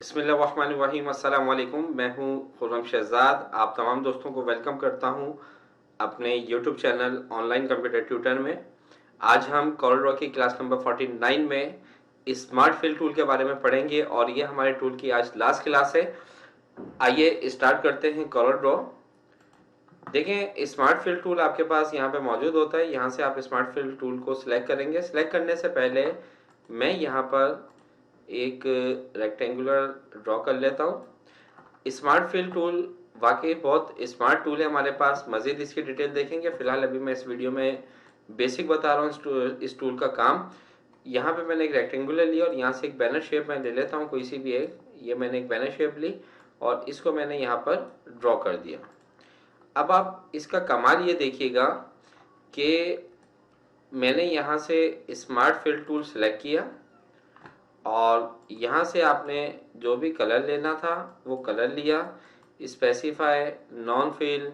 बिस्मिल्लाहिर्रहमानिर्रहीम अस्सलाम वालेकुम। मैं हूं खुर्रम शहजाद। आप तमाम दोस्तों को वेलकम करता हूं अपने YouTube channel online computer tutor में। आज हम कॉर्लड्रॉ की क्लास नंबर 49 में स्मार्ट फिल टूल के बारे में पढ़ेंगे और ये हमारे टूल की आज लास्ट क्लास है। आइए स्टार्ट करते हैं कॉर्लड्रॉ। देखें, स्मार्ट फिल टूल आपके पास यहाँ पे मौजूद होता है। यहाँ से आप स्मार्ट फिल टूल को सिलेक्ट करेंगे। सिलेक्ट करने से पहले मैं यहाँ पर एक रेक्टेंगुलर ड्रॉ कर लेता हूँ। स्मार्ट फिल टूल वाकई बहुत स्मार्ट टूल है हमारे पास। मज़ीद इसकी डिटेल देखेंगे। फिलहाल अभी मैं इस वीडियो में बेसिक बता रहा हूँ इस टूल का काम। यहाँ पे मैंने एक रेक्टेंगुलर लिया और यहाँ से एक बैनर शेप मैं ले लेता हूँ, कोई सी भी एक। ये मैंने एक बैनर शेप ली और इसको मैंने यहाँ पर ड्रॉ कर दिया। अब आप इसका कमाल ये देखिएगा कि मैंने यहाँ से स्मार्ट फिल टूल सेलेक्ट किया और यहाँ से आपने जो भी कलर लेना था वो कलर लिया। स्पेसिफाई, नॉन फिल,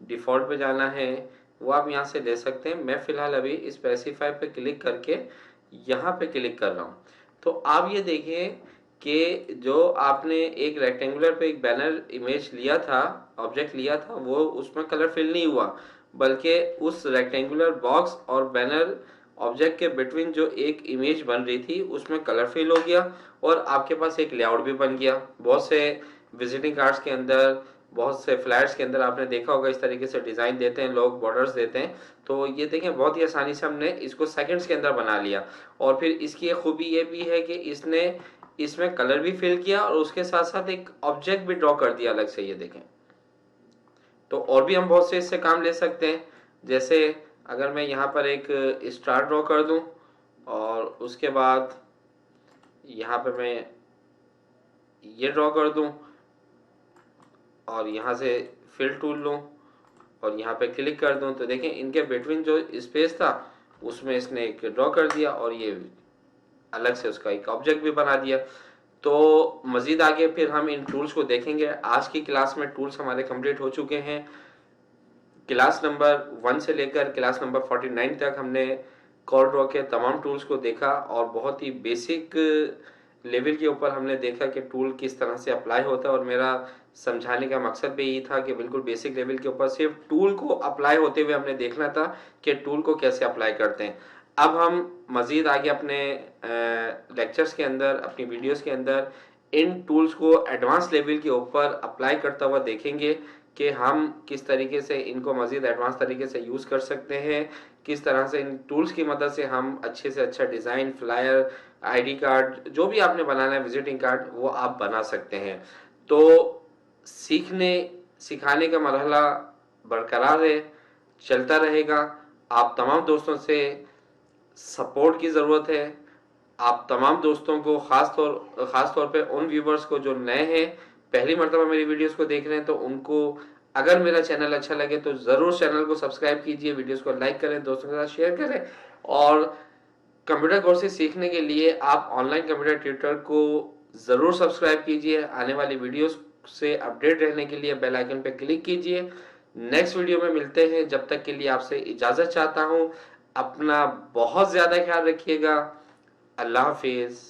डिफ़ॉल्ट पे जाना है वो आप यहाँ से ले सकते हैं। मैं फ़िलहाल अभी स्पेसिफाई पे क्लिक करके यहाँ पे क्लिक कर रहा हूँ। तो आप ये देखिए कि जो आपने एक रेक्टेंगुलर पे एक बैनर इमेज लिया था, ऑब्जेक्ट लिया था, वो उसमें कलर फिल नहीं हुआ, बल्कि उस रेक्टेंगुलर बॉक्स और बैनर ऑब्जेक्ट के बिटवीन जो एक इमेज बन रही थी उसमें कलर फिल हो गया और आपके पास एक लेआउट भी बन गया। बहुत से विजिटिंग कार्ड्स के अंदर, बहुत से फ्लैट्स के अंदर आपने देखा होगा इस तरीके से डिज़ाइन देते हैं लोग, बॉर्डर्स देते हैं। तो ये देखें, बहुत ही आसानी से हमने इसको सेकंड्स के अंदर बना लिया। और फिर इसकी एक खूबी ये भी है कि इसने इसमें कलर भी फिल किया और उसके साथ साथ एक ऑब्जेक्ट भी ड्रॉ कर दिया अलग से। ये देखें, तो और भी हम बहुत से इससे काम ले सकते हैं। जैसे अगर मैं यहाँ पर एक स्टार ड्रॉ कर दूं और उसके बाद यहाँ पे मैं ये ड्रॉ कर दूं और यहाँ से फिल टूल लूं और यहाँ पे क्लिक कर दूं, तो देखें इनके बिटवीन जो स्पेस था उसमें इसने एक ड्रॉ कर दिया और ये अलग से उसका एक ऑब्जेक्ट भी बना दिया। तो मज़ीद आगे फिर हम इन टूल्स को देखेंगे। आज की क्लास में टूल्स हमारे कंप्लीट हो चुके हैं। क्लास नंबर 1 से लेकर क्लास नंबर 49 तक हमने कॉर्लड्रॉ के तमाम टूल्स को देखा और बहुत ही बेसिक लेवल के ऊपर हमने देखा कि टूल किस तरह से अप्लाई होता है। और मेरा समझाने का मकसद भी यही था कि बिल्कुल बेसिक लेवल के ऊपर सिर्फ टूल को अप्लाई होते हुए हमने देखना था कि टूल को कैसे अप्लाई करते हैं। अब हम मज़ीद आगे अपने लेक्चर्स के अंदर, अपनी वीडियोस के अंदर इन टूल्स को एडवांस लेवल के ऊपर अप्लाई करता हुआ देखेंगे कि हम किस तरीके से इनको मज़ीद एडवांस तरीके से यूज़ कर सकते हैं, किस तरह से इन टूल्स की मदद से हम अच्छे से अच्छा डिज़ाइन, फ्लायर, आईडी कार्ड, जो भी आपने बनाना है, विजिटिंग कार्ड, वो आप बना सकते हैं। तो सीखने सिखाने का मरहला बरकरार है, चलता रहेगा। आप तमाम दोस्तों से सपोर्ट की ज़रूरत है। आप तमाम दोस्तों को ख़ास तौर पे उन व्यूवर्स को जो नए हैं, पहली मर्तबा मेरी वीडियोस को देख रहे हैं, तो उनको अगर मेरा चैनल अच्छा लगे तो ज़रूर चैनल को सब्सक्राइब कीजिए, वीडियोस को लाइक करें, दोस्तों के साथ शेयर करें। और कंप्यूटर कोर्सेज सीखने के लिए आप ऑनलाइन कंप्यूटर ट्यूटर को ज़रूर सब्सक्राइब कीजिए। आने वाली वीडियोस से अपडेट रहने के लिए बेल आइकन पर क्लिक कीजिए। नेक्स्ट वीडियो में मिलते हैं। जब तक के लिए आपसे इजाज़त चाहता हूँ। अपना बहुत ज़्यादा ख्याल रखिएगा। अल्लाह हाफिज़।